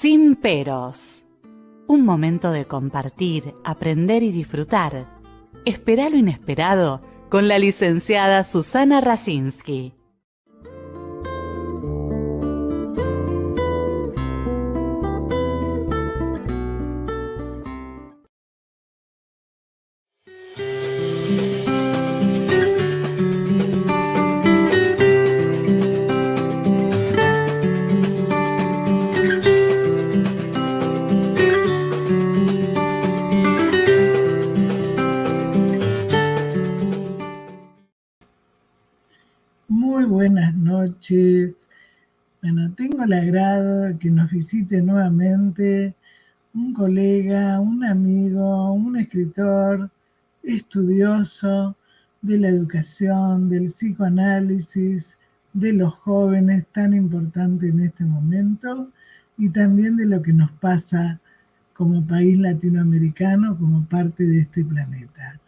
Sin peros. Un momento de compartir, aprender y disfrutar. Espera lo inesperado con la licenciada Susana Rasinski. Muy buenas noches. Bueno, tengo el agrado de que nos visite nuevamente un colega, un amigo, un escritor, estudioso de la educación, del psicoanálisis, de los jóvenes, tan importante en este momento, y también de lo que nos pasa como país latinoamericano, como parte de este planeta.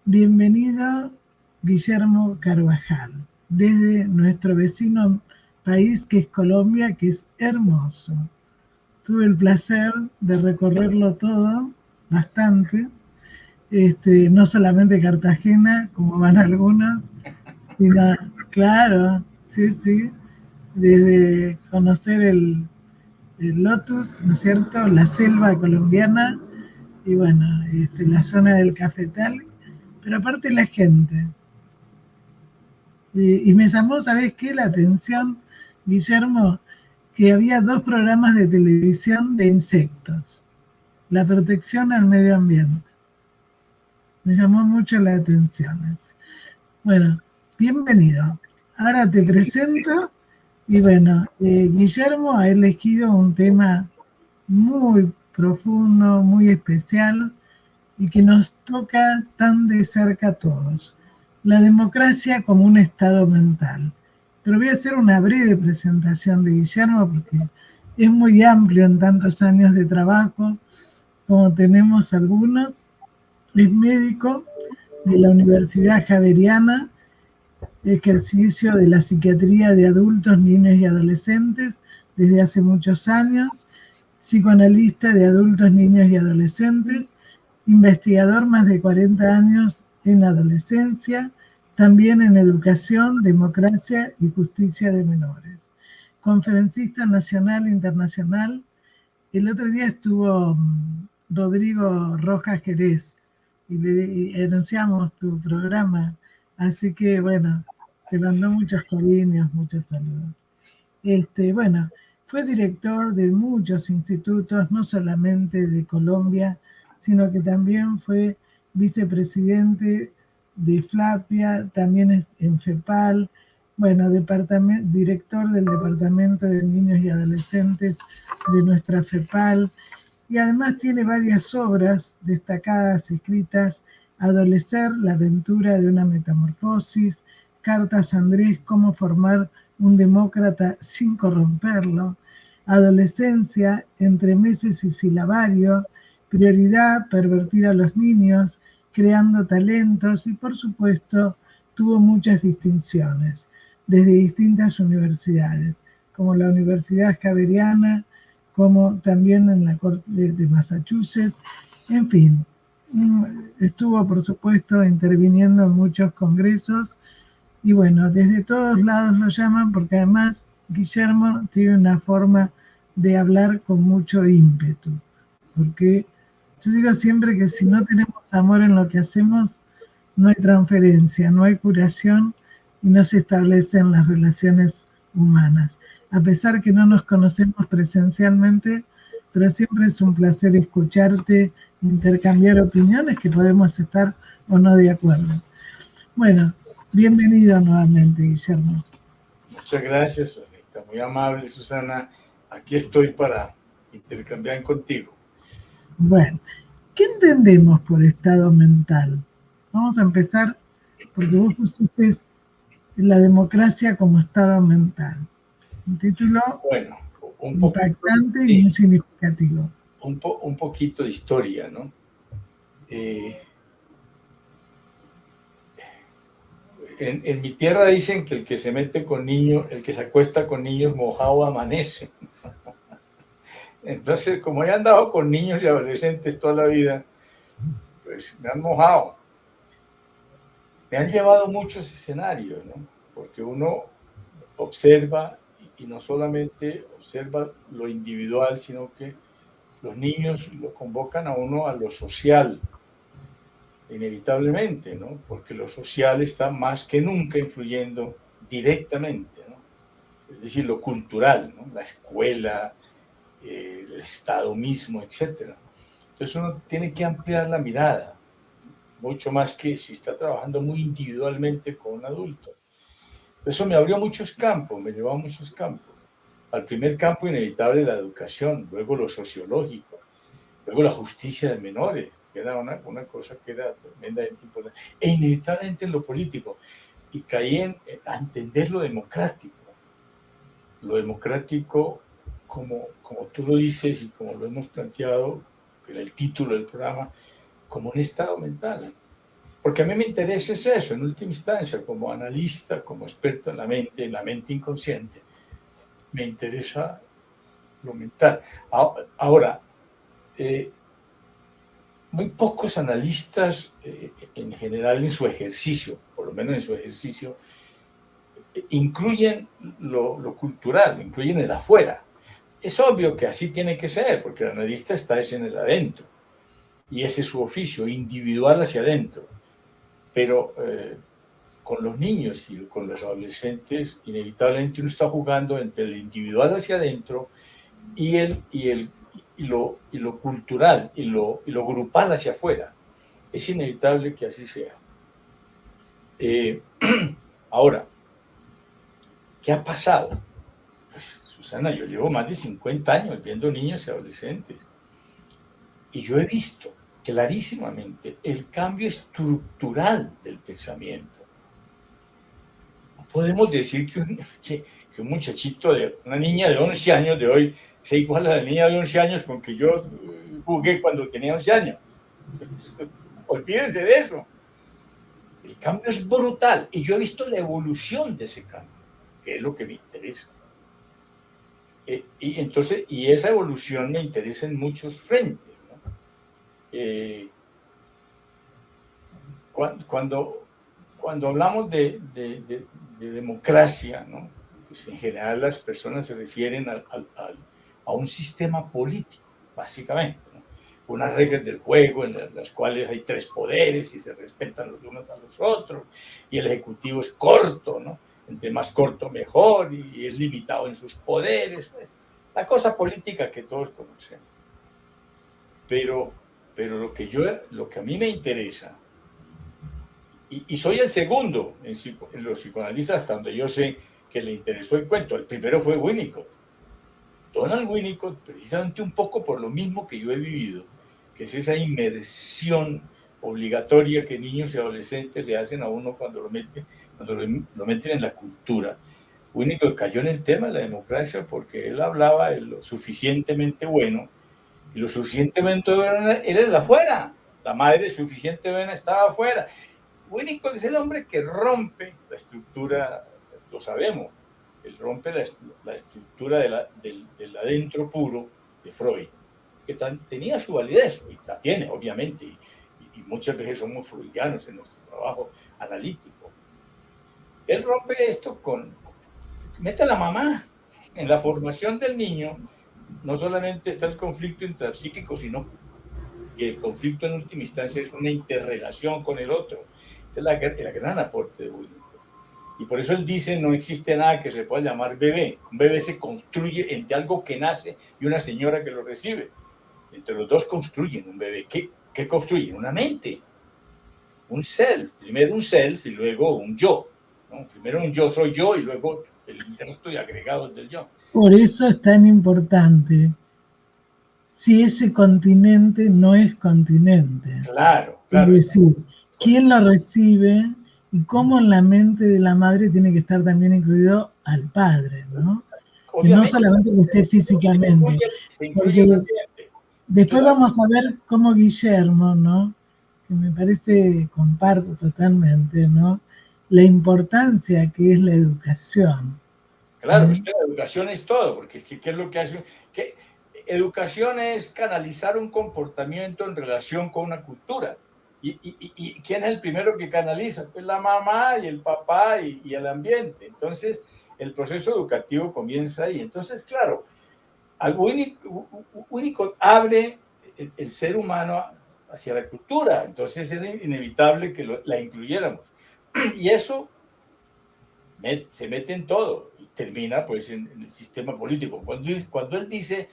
Bienvenido, Guillermo Carvajal, desde nuestro vecino país que es Colombia, que es hermoso. Tuve el placer de recorrerlo todo, bastante, no solamente Cartagena, como van algunos, sino, claro, sí, desde conocer el Lotus, ¿no es cierto?, la selva colombiana, y bueno, la zona del cafetal, pero aparte la gente. Y me llamó, ¿sabés qué?, la atención, Guillermo, que había 2 programas de televisión de insectos, la protección al medio ambiente. Me llamó mucho la atención. Bueno, bienvenido. Ahora te presento, y bueno, Guillermo ha elegido un tema muy profundo, muy especial, y que nos toca tan de cerca a todos. La democracia como un estado mental. Pero voy a hacer una breve presentación de Guillermo porque es muy amplio en tantos años de trabajo como tenemos algunos. Es médico de la Universidad Javeriana, ejercicio de la psiquiatría de adultos, niños y adolescentes desde hace muchos años, psicoanalista de adultos, niños y adolescentes, investigador más de 40 años en adolescencia, también en educación, democracia y justicia de menores. Conferencista nacional e internacional. El otro día estuvo Rodrigo Rojas Jerez y le anunciamos tu programa, así que bueno, te mandó muchos cariños, muchos saludos. Bueno, fue director de muchos institutos, no solamente de Colombia, sino que también fue vicepresidente de FLAPIA, también en FEPAL, bueno, director del Departamento de Niños y Adolescentes de nuestra FEPAL, y además tiene varias obras destacadas escritas: Adolecer, la aventura de una metamorfosis, Cartas a Andrés, cómo formar un demócrata sin corromperlo, Adolescencia, Entremeses y Silabario, Prioridad, pervertir a los niños, creando talentos, y por supuesto tuvo muchas distinciones desde distintas universidades, como la Universidad Javeriana, como también en la Corte de Massachusetts. En fin, estuvo por supuesto interviniendo en muchos congresos, y bueno, desde todos lados lo llaman porque además Guillermo tiene una forma de hablar con mucho ímpetu, porque yo digo siempre que si no tenemos amor en lo que hacemos, no hay transferencia, no hay curación y no se establecen las relaciones humanas. A pesar que no nos conocemos presencialmente, pero siempre es un placer escucharte, intercambiar opiniones, que podemos estar o no de acuerdo. Bueno, bienvenido nuevamente, Guillermo. Muchas gracias, Susana. Muy amable, Susana. Aquí estoy para intercambiar contigo. Bueno, ¿qué entendemos por estado mental? Vamos a empezar porque vos pusiste la democracia como estado mental. Un título impactante y muy significativo. Un poquito de historia, ¿no? En mi tierra dicen que el que se mete con niños, el que se acuesta con niños mojado amanece. Entonces, como he andado con niños y adolescentes toda la vida, pues me han mojado. Me han llevado muchos escenarios, ¿no? Porque uno observa y no solamente observa lo individual, sino que los niños lo convocan a uno a lo social, inevitablemente, ¿no? Porque lo social está más que nunca influyendo directamente, ¿no? Es decir, lo cultural, ¿no? La escuela, el Estado mismo, etcétera. Entonces uno tiene que ampliar la mirada, mucho más que si está trabajando muy individualmente con un adulto. Eso me abrió muchos campos, me llevó a muchos campos. Al primer campo inevitable la educación, luego lo sociológico, luego la justicia de menores, que era una cosa que era tremendamente importante, e inevitablemente en lo político. Y caí a entender lo democrático como tú lo dices y como lo hemos planteado, que era el título del programa, como un estado mental. Porque a mí me interesa es eso, en última instancia, como analista, como experto en la mente inconsciente, me interesa lo mental. Ahora, muy pocos analistas en general en su ejercicio, por lo menos en su ejercicio, incluyen lo cultural, incluyen el afuera. Es obvio que así tiene que ser, porque el analista está en el adentro, y ese es su oficio, individual hacia adentro. Pero con los niños y con los adolescentes, inevitablemente uno está jugando entre el individual hacia adentro y lo cultural y lo grupal hacia afuera. Es inevitable que así sea. Ahora, ¿qué ha pasado? Pues, Susana, yo llevo más de 50 años viendo niños y adolescentes y yo he visto clarísimamente el cambio estructural del pensamiento. No podemos decir que un muchachito, una niña de 11 años de hoy, sea igual a la niña de 11 años con que yo jugué cuando tenía 11 años. Olvídense de eso. El cambio es brutal y yo he visto la evolución de ese cambio, que es lo que me interesa. Y esa evolución me interesa en muchos frentes, ¿no? Cuando hablamos de democracia, ¿no? Pues en general las personas se refieren a un sistema político, básicamente, ¿no? Unas reglas del juego en las cuales hay 3 poderes y se respetan los unos a los otros, y el ejecutivo es corto, ¿no? Entre más corto mejor, y es limitado en sus poderes, pues, la cosa política que todos conocemos. Pero lo que a mí me interesa, y soy el segundo en los psicoanalistas hasta donde yo sé que le interesó el cuento. El primero fue Winnicott. Donald Winnicott, precisamente un poco por lo mismo que yo he vivido, que es esa inmersión obligatoria que niños y adolescentes le hacen a uno cuando lo meten en la cultura. Winnicott cayó en el tema de la democracia porque él hablaba de lo suficientemente bueno, y lo suficientemente bueno era el afuera. La madre suficiente buena estaba afuera. Winnicott es el hombre que rompe la estructura, lo sabemos, él rompe la estructura del adentro puro de Freud, que tenía su validez, y la tiene, obviamente, y muchas veces somos freudianos en nuestro trabajo analítico. Él rompe esto mete a la mamá en la formación del niño. No solamente está el conflicto intrapsíquico, sino que el conflicto en última instancia es una interrelación con el otro. Ese es el gran aporte de Winnicott. Y por eso él dice, no existe nada que se pueda llamar bebé. Un bebé se construye entre algo que nace y una señora que lo recibe. Entre los dos construyen un bebé. ¿Qué construyen? Una mente. Un self. Primero un self y luego un yo, ¿no? Primero un yo soy yo y luego el resto de agregados del yo. Por eso es tan importante si ese continente no es continente. Claro. Es decir, quién lo recibe y cómo en la mente de la madre tiene que estar también incluido al padre, ¿no? Que no solamente que esté físicamente. Se incluye después vamos a ver cómo Guillermo, ¿no? Que me parece, comparto totalmente, ¿no? La importancia que es la educación. Claro, es que la educación es todo, porque ¿qué es lo que hace? educación es canalizar un comportamiento en relación con una cultura. ¿Y quién es el primero que canaliza? Pues la mamá y el papá y el ambiente. Entonces, el proceso educativo comienza ahí. Entonces, claro, al único abre el ser humano hacia la cultura. Entonces, era inevitable que la incluyéramos. Y eso se mete en todo y termina pues en el sistema político. Cuando él dice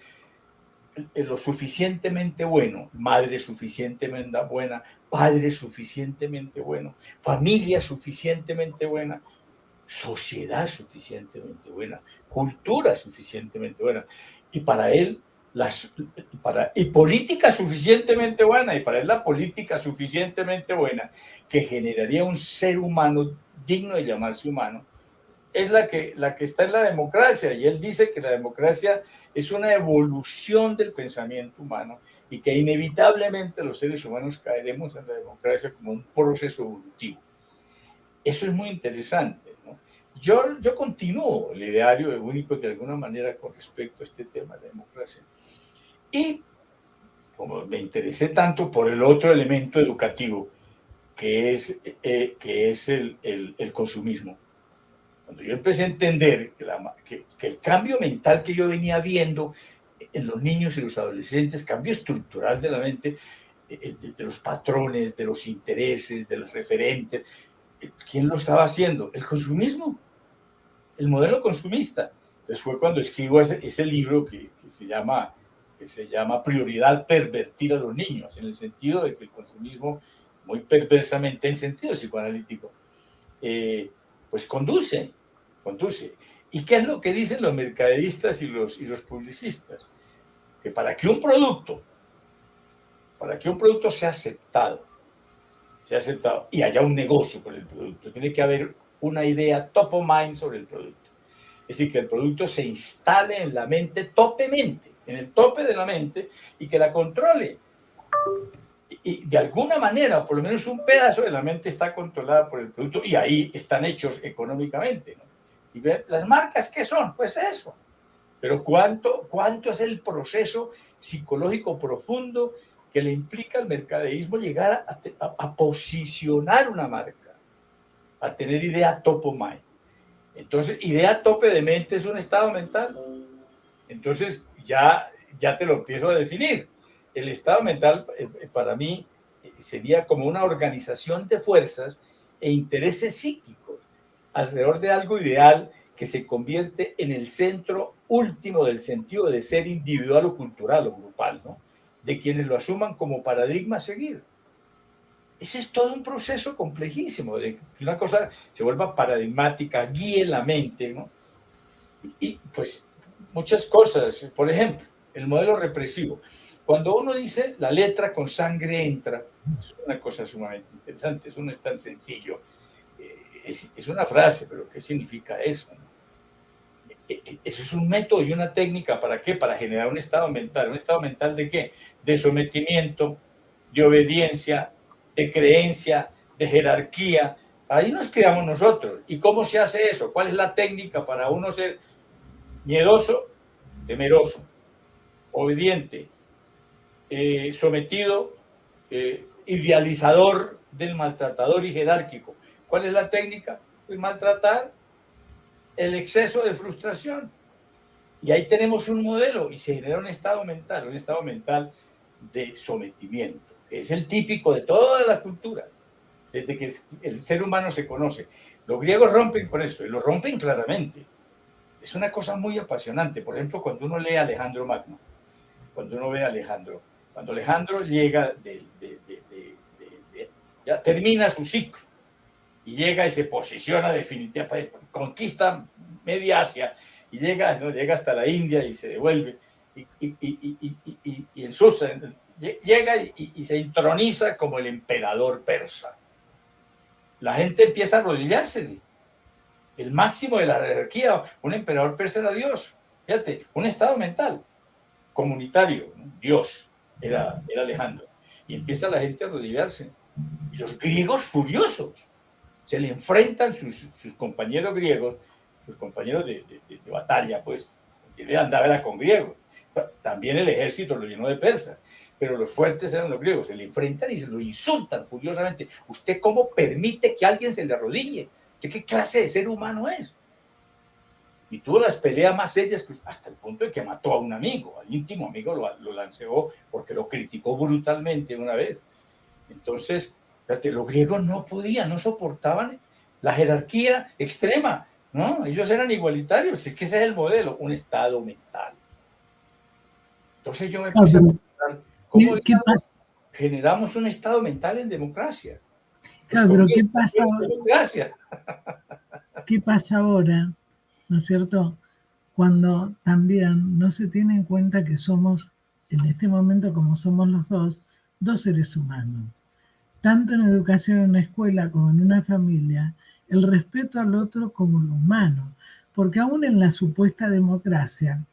lo suficientemente bueno, madre suficientemente buena, padre suficientemente bueno, familia suficientemente buena, sociedad suficientemente buena, cultura suficientemente buena, y para él y política suficientemente buena, y para él la política suficientemente buena que generaría un ser humano digno de llamarse humano, es la que está en la democracia. Y él dice que la democracia es una evolución del pensamiento humano y que inevitablemente los seres humanos caeremos en la democracia como un proceso evolutivo. Eso es muy interesante, ¿no? Yo continúo el ideario de Winnicott de alguna manera con respecto a este tema de la democracia. Y como me interesé tanto por el otro elemento educativo, que es el consumismo, cuando yo empecé a entender que el cambio mental que yo venía viendo en los niños y los adolescentes, cambio estructural de la mente, de los patrones, de los intereses, de los referentes, ¿quién lo estaba haciendo? El consumismo, el modelo consumista. Entonces fue cuando escribo ese libro que se llama Prioridad pervertir a los niños, en el sentido de que el consumismo, muy perversamente en sentido psicoanalítico, pues conduce. ¿Y qué es lo que dicen los mercaderistas y los publicistas? Que para que un producto sea aceptado y haya un negocio con el producto, tiene que haber una idea top of mind sobre el producto. Es decir, que el producto se instale en la mente topemente, en el tope de la mente, y que la controle. Y de alguna manera, o por lo menos un pedazo de la mente está controlada por el producto, y ahí están hechos económicamente, ¿no? Y ver las marcas, ¿qué son? Pues eso. Pero ¿cuánto es el proceso psicológico profundo que le implica al mercaderismo llegar a posicionar una marca, a tener idea top of mind? Entonces, idea tope de mente es un estado mental. Entonces, ya te lo empiezo a definir. El estado mental, para mí, sería como una organización de fuerzas e intereses psíquicos alrededor de algo ideal que se convierte en el centro último del sentido de ser individual o cultural o grupal, ¿no? De quienes lo asuman como paradigma a seguir. Ese es todo un proceso complejísimo, de que una cosa se vuelva paradigmática, guíe la mente, ¿no? Y pues muchas cosas, por ejemplo, el modelo represivo. Cuando uno dice la letra con sangre entra, es una cosa sumamente interesante, eso no es tan sencillo. Es una frase, pero ¿qué significa eso? Eso es un método y una técnica, ¿para qué? Para generar un estado mental. ¿Un estado mental de qué? De sometimiento, de obediencia, de creencia, de jerarquía. Ahí nos creamos nosotros. ¿Y cómo se hace eso? ¿Cuál es la técnica para uno ser miedoso, temeroso, obediente, sometido, idealizador del maltratador y jerárquico? ¿Cuál es la técnica? Pues maltratar, el exceso de frustración. Y ahí tenemos un modelo y se genera un estado mental de sometimiento, que es el típico de toda la cultura, desde que el ser humano se conoce. Los griegos rompen con esto y lo rompen claramente. Es una cosa muy apasionante. Por ejemplo, cuando uno lee a Alejandro Magno, cuando Alejandro llega ya termina su ciclo y llega y se posiciona definitivamente, conquista media Asia y llega hasta la India y se devuelve y en Susa llega y se introniza como el emperador persa. La gente empieza a arrodillarse. El máximo de la jerarquía, un emperador persa era Dios. Fíjate, un estado mental comunitario, ¿no? Dios era Alejandro. Y empieza la gente a arrodillarse. Y los griegos furiosos se le enfrentan sus compañeros griegos, sus compañeros de batalla, pues, que andaba con griegos. También el ejército lo llenó de persas, pero los fuertes eran los griegos. Se le enfrentan y se lo insultan furiosamente. ¿Usted cómo permite que alguien se le arrodille? ¿Qué clase de ser humano es? Y tuvo las peleas más serias hasta el punto de que mató a un amigo, al íntimo amigo lo lanceó porque lo criticó brutalmente una vez. Entonces, fíjate, los griegos no podían, no soportaban la jerarquía extrema, ¿no? Ellos eran igualitarios, es que ese es el modelo, un estado mental. Entonces yo me puse a pensar, ¿cómo generamos un estado mental en democracia? Claro, pero ¿qué pasa? Democracia. ¿Qué pasa ahora, no es cierto? Cuando también no se tiene en cuenta que somos, en este momento como somos los dos seres humanos. Tanto en educación en una escuela como en una familia, el respeto al otro como lo humano. Porque aún en la supuesta democracia,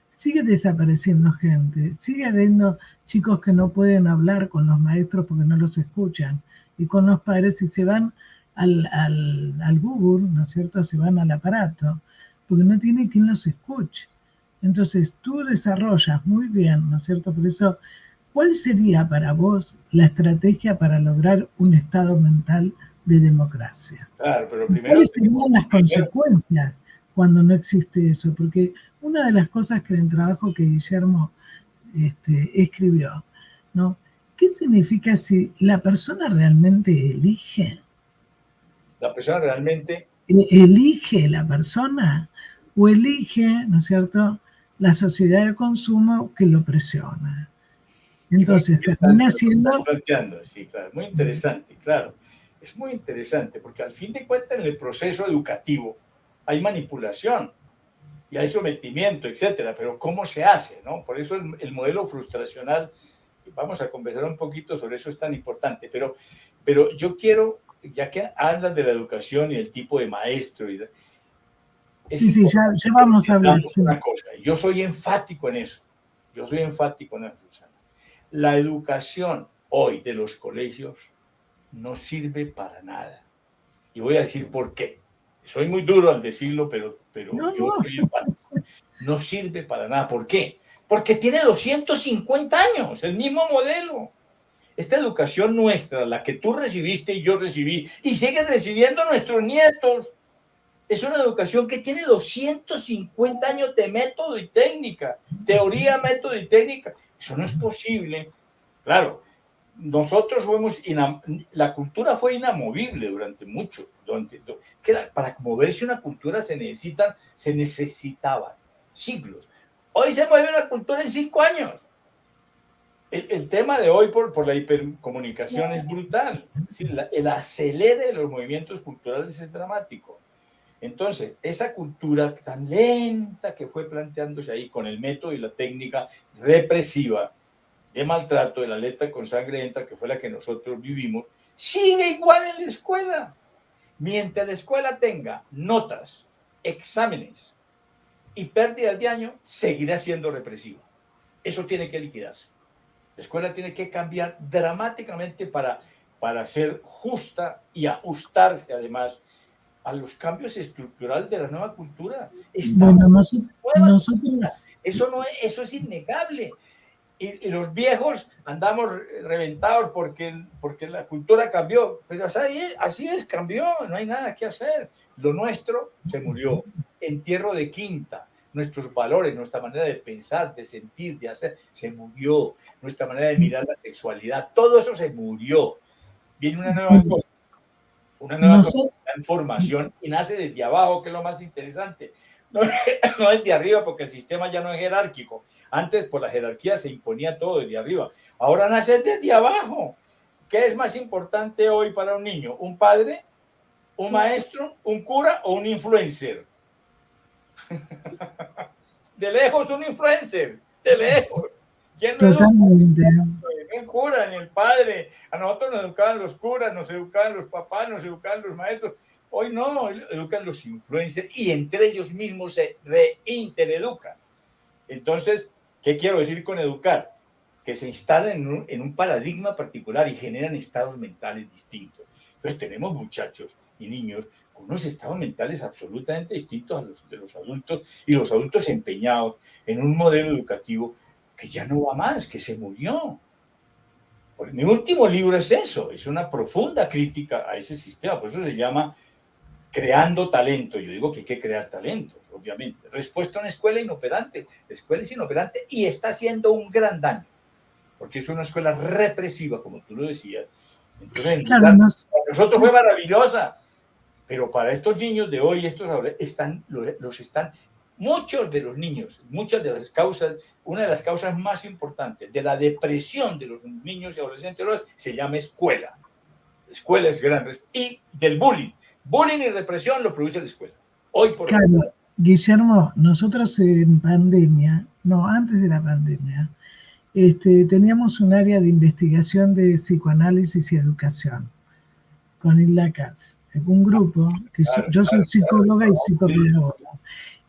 sigue desapareciendo gente, sigue habiendo chicos que no pueden hablar con los maestros porque no los escuchan, y con los padres y se van al Google, ¿no es cierto? Se van al aparato, porque no tiene quien los escuche. Entonces tú desarrollas muy bien, ¿no es cierto? Por eso, ¿cuál sería para vos la estrategia para lograr un estado mental de democracia? Claro, pero primero, ¿cuáles serían las consecuencias cuando no existe eso? Porque una de las cosas que en el trabajo que Guillermo escribió, ¿no? ¿Qué significa si la persona realmente elige? La persona realmente ¿Elige la persona o elige, ¿no es cierto?, la sociedad de consumo que lo presiona? Entonces termina siendo... Sí, claro, muy interesante, claro. Es muy interesante porque al fin de cuentas en el proceso educativo hay manipulación y hay sometimiento, etcétera, pero ¿cómo se hace, no? Por eso el modelo frustracional, vamos a conversar un poquito sobre eso, es tan importante, pero yo quiero, ya que hablan de la educación y el tipo de maestro, sí, ya vamos a hablar. Una cosa, yo soy enfático en eso, Susana. La educación hoy de los colegios no sirve para nada. Y voy a decir por qué. Soy muy duro al decirlo, pero yo soy enfático. No sirve para nada. ¿Por qué? Porque tiene 250 años, el mismo modelo. Esta educación nuestra, la que tú recibiste y yo recibí, y siguen recibiendo nuestros nietos, es una educación que tiene 250 años de método y técnica, teoría, método y técnica. Eso no es posible. Claro, nosotros fuimos, la cultura fue inamovible durante mucho, para moverse una cultura se necesitaban siglos. Hoy se mueve una cultura en 5 años. El tema de hoy por la hipercomunicación es brutal. Sí, el acelere de los movimientos culturales es dramático. Entonces, esa cultura tan lenta que fue planteándose ahí con el método y la técnica represiva de maltrato, de la letra con sangrienta, que fue la que nosotros vivimos, sigue igual en la escuela. Mientras la escuela tenga notas, exámenes y pérdidas de año, seguirá siendo represiva. Eso tiene que liquidarse. La escuela tiene que cambiar dramáticamente para ser justa y ajustarse además a los cambios estructurales de la nueva cultura. Bueno, nosotros... Eso es innegable. Y los viejos andamos reventados porque la cultura cambió. Pero así es, cambió, no hay nada que hacer. Lo nuestro se murió. Entierro de quinta. Nuestros valores, nuestra manera de pensar, de sentir, de hacer, se murió. Nuestra manera de mirar la sexualidad, todo eso se murió. Viene una nueva cosa. Una nueva información y nace desde abajo, que es lo más interesante. No desde arriba, porque el sistema ya no es jerárquico. Antes, por la jerarquía, se imponía todo desde arriba. Ahora nace desde abajo. ¿Qué es más importante hoy para un niño? ¿Un padre? ¿Un maestro? ¿Un cura? ¿O un influencer? De lejos, un influencer. De lejos. ¿Quién lo educa? Ni el cura, ni el padre. A nosotros nos educaban los curas, nos educaban los papás, nos educaban los maestros. Hoy no, educan los influencers y entre ellos mismos se reintereducan. Entonces, ¿qué quiero decir con educar? Que se instalan en un paradigma particular y generan estados mentales distintos. Entonces, tenemos muchachos y niños unos estados mentales absolutamente distintos a los de los adultos, y los adultos empeñados en un modelo educativo que ya no va más, que se murió. Mi último libro es eso, es una profunda crítica a ese sistema, por eso se llama Creando Talento. Yo digo que hay que crear talentos, obviamente. Respuesta a una escuela inoperante. La escuela es inoperante y está haciendo un gran daño, porque es una escuela represiva, como tú lo decías. Entonces, Claro, para nosotros fue maravillosa, pero para estos niños de hoy, estos ahora, muchos de los niños, muchas de las causas, una de las causas más importantes de la depresión de los niños y adolescentes se llama escuela. La escuela es grande. Y del bullying. Bullying y represión lo produce la escuela. Hoy por claro, hoy. Guillermo, nosotros en pandemia, no, antes de la pandemia, teníamos un área de investigación de psicoanálisis y educación con Hilda Katz, un grupo, que yo soy psicóloga y psicopedagoga.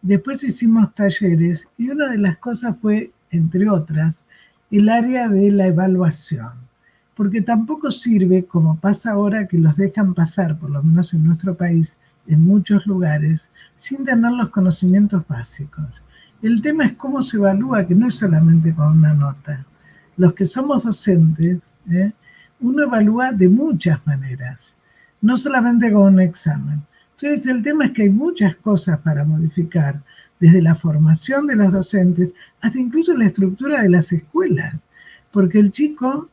Después hicimos talleres y una de las cosas fue, entre otras, el área de la evaluación. Porque tampoco sirve, como pasa ahora, que los dejan pasar, por lo menos en nuestro país, en muchos lugares, sin tener los conocimientos básicos. El tema es cómo se evalúa, que no es solamente con una nota. Los que somos docentes, uno evalúa de muchas maneras, no solamente con un examen. Entonces el tema es que hay muchas cosas para modificar, desde la formación de los docentes hasta incluso la estructura de las escuelas, porque el chico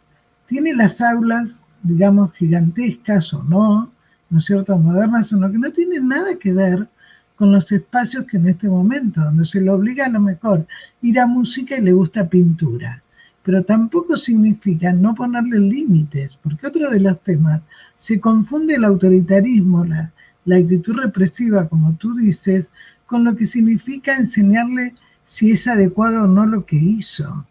tiene las aulas, digamos, gigantescas o no, ¿no es cierto?, modernas o no, que no tienen nada que ver con los espacios que en este momento, donde se le obliga a lo mejor ir a música y le gusta pintura. Pero tampoco significa no ponerle límites, porque otro de los temas, se confunde el autoritarismo, la actitud represiva, como tú dices, con lo que significa enseñarle si es adecuado o no lo que hizo.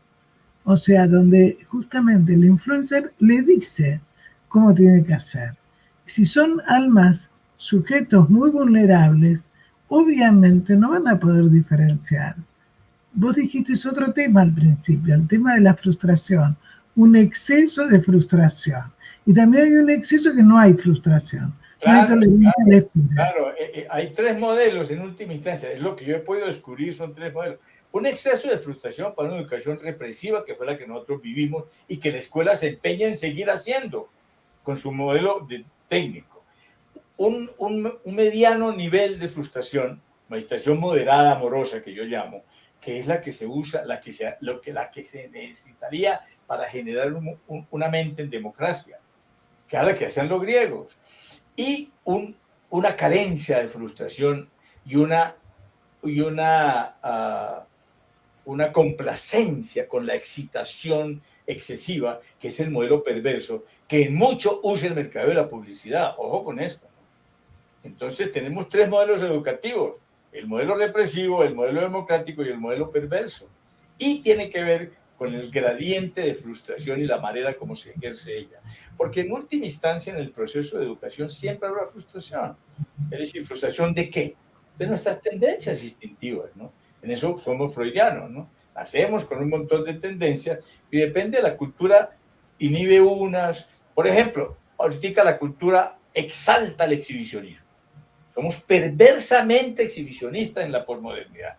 O sea, donde justamente el influencer le dice cómo tiene que hacer. Si son almas, sujetos muy vulnerables, obviamente no van a poder diferenciar. Vos dijiste otro tema al principio, el tema de la frustración, un exceso de frustración. Y también hay un exceso que no hay frustración. Claro, hay tres modelos en última instancia, es lo que yo he podido descubrir, son tres modelos. Un exceso de frustración para una educación represiva, que fue la que nosotros vivimos y que la escuela se empeña en seguir haciendo con su modelo técnico. Un mediano nivel de frustración moderada, amorosa, que yo llamo, que es la que se usa, la que se necesitaría para generar una mente en democracia, que es la que hacían los griegos. Y una carencia de frustración y una complacencia con la excitación excesiva, que es el modelo perverso, que en mucho usa el mercado de la publicidad. Ojo con esto. Entonces tenemos tres modelos educativos: el modelo represivo, el modelo democrático y el modelo perverso. Y tiene que ver con el gradiente de frustración y la manera como se ejerce ella. Porque en última instancia, en el proceso de educación siempre habrá frustración. Es decir, ¿frustración de qué? De nuestras tendencias instintivas, ¿no? En eso somos freudianos, ¿no? Nacemos con un montón de tendencias y depende de la cultura, inhibe unas. Por ejemplo, ahorita la cultura exalta el exhibicionismo. Somos perversamente exhibicionistas en la posmodernidad.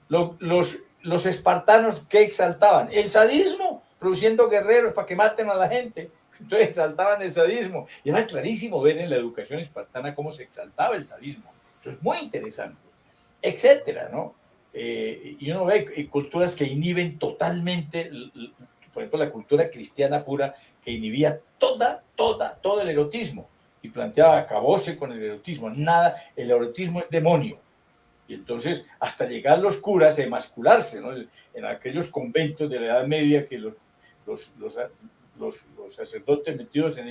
Los espartanos, ¿qué exaltaban? El sadismo, produciendo guerreros para que maten a la gente. Entonces exaltaban el sadismo. Y era clarísimo ver en la educación espartana cómo se exaltaba el sadismo. Eso es muy interesante, etcétera, ¿no? Y uno ve culturas que inhiben totalmente, por ejemplo, la cultura cristiana pura, que inhibía todo el erotismo y planteaba acabose con el erotismo. Nada, el erotismo es demonio. Y entonces, hasta llegar los curas a emascularse, ¿no? En aquellos conventos de la Edad Media, que los sacerdotes metidos en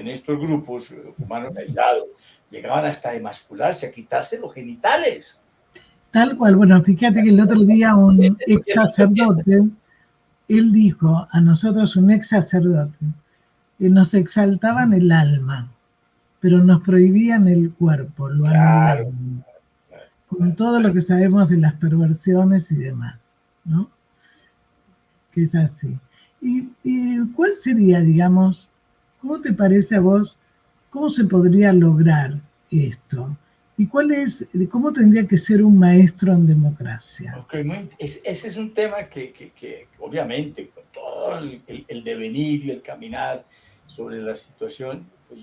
estos grupos humanos aislados llegaban hasta a emascularse, a quitarse los genitales. Tal cual. Bueno, fíjate que el otro día un ex sacerdote, él dijo a nosotros, un ex sacerdote, que nos exaltaban el alma, pero nos prohibían el cuerpo, lo anulaban, con todo lo que sabemos de las perversiones y demás, ¿no? Que es así. ¿Y cuál sería, digamos, cómo te parece a vos ¿Cómo se podría lograr esto? ¿Y cómo tendría que ser un maestro en democracia? Okay, ese es un tema que obviamente con todo el devenir y el caminar sobre la situación, pues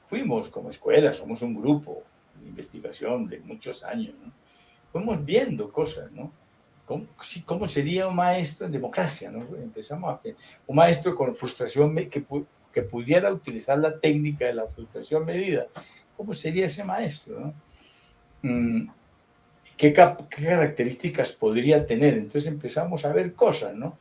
fuimos como escuela, somos un grupo de investigación de muchos años, ¿no? Fuimos viendo cosas, ¿no? ¿Cómo sería un maestro en democracia, ¿no? Empezamos a pensar, un maestro con frustración que pudiera utilizar la técnica de la frustración medida. ¿Cómo sería ese maestro, no? ¿Qué características podría tener? Entonces empezamos a ver cosas, ¿no?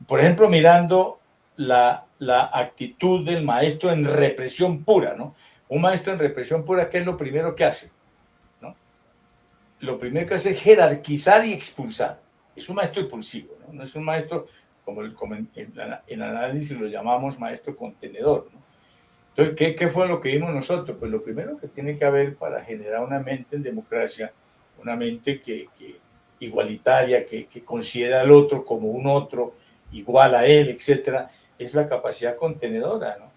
Por ejemplo, mirando la actitud del maestro en represión pura, ¿no? Un maestro en represión pura, ¿qué es lo primero que hace? ¿No? Lo primero que hace es jerarquizar y expulsar. Es un maestro impulsivo, ¿no? No es un maestro, como en análisis lo llamamos maestro contenedor, ¿no? Entonces, ¿qué fue lo que vimos nosotros? Pues lo primero que tiene que haber para generar una mente en democracia, una mente igualitaria, que considera al otro como un otro, igual a él, etcétera, es la capacidad contenedora, ¿no?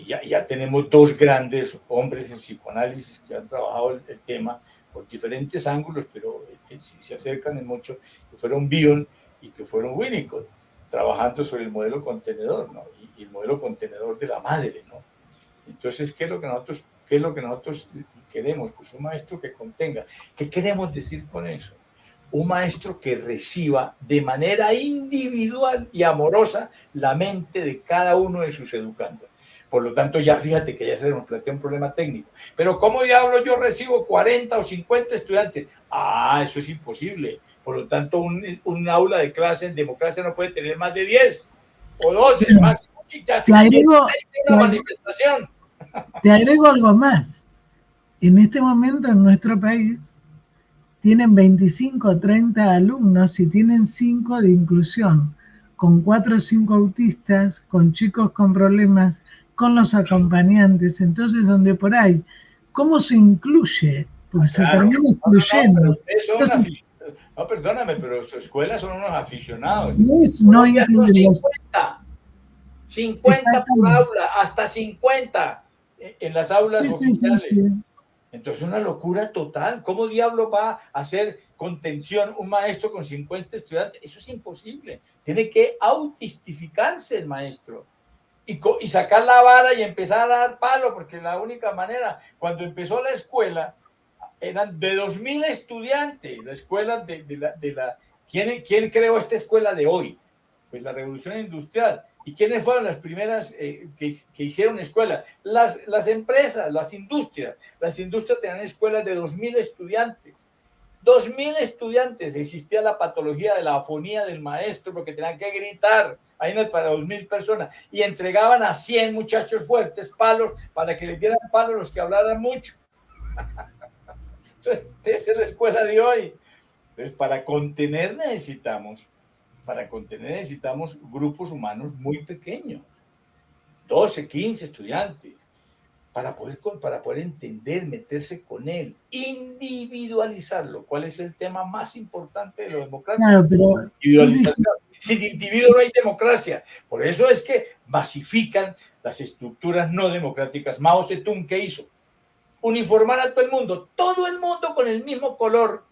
Ya tenemos dos grandes hombres en psicoanálisis que han trabajado el tema por diferentes ángulos, pero se acercan en mucho, que fueron Bion y que fueron Winnicott, trabajando sobre el modelo contenedor, ¿no? Y el modelo contenedor de la madre, ¿no? Entonces, ¿qué es lo que nosotros queremos? Pues un maestro que contenga. ¿Qué queremos decir con eso? Un maestro que reciba de manera individual y amorosa la mente de cada uno de sus educandos. Por lo tanto, ya fíjate que ya se nos plantea un problema técnico. Pero ¿cómo diablos yo recibo 40 o 50 estudiantes? Eso es imposible. Por lo tanto, un aula de clase en democracia no puede tener más de 10 o 12 máximo. Manifestación. Te agrego algo más. En este momento en nuestro país tienen 25 o 30 alumnos y tienen 5 de inclusión, con 4 o 5 autistas, con chicos con problemas, con los acompañantes. Entonces, donde por ahí, ¿cómo se incluye? Porque se termina excluyendo. No, perdóname, pero su escuela son unos aficionados. No incluyen 50 por aula, hasta 50 en las aulas oficiales. Sí. Entonces, una locura total. ¿Cómo diablo va a hacer contención un maestro con 50 estudiantes? Eso es imposible. Tiene que autistificarse el maestro y sacar la vara y empezar a dar palo, porque la única manera, cuando empezó la escuela, eran de 2.000 estudiantes. La escuela ¿Quién creó esta escuela de hoy? Pues la revolución industrial. ¿Y quiénes fueron las primeras que hicieron escuelas? Las empresas, las industrias. Las industrias tenían escuelas de 2.000 estudiantes. 2.000 estudiantes. Existía la patología de la afonía del maestro porque tenían que gritar. Ahí no para 2.000 personas. Y entregaban a 100 muchachos fuertes palos para que les dieran palos los que hablaran mucho. Entonces, esa es la escuela de hoy. Entonces, para contener necesitamos grupos humanos muy pequeños, 12, 15 estudiantes, para poder entender, meterse con él, individualizarlo. ¿Cuál es el tema más importante de lo democrático? Claro, pero individualización. Sin individuo no hay democracia. Por eso es que masifican las estructuras no democráticas. Mao Zedong, ¿qué hizo? Uniformar a todo el mundo con el mismo color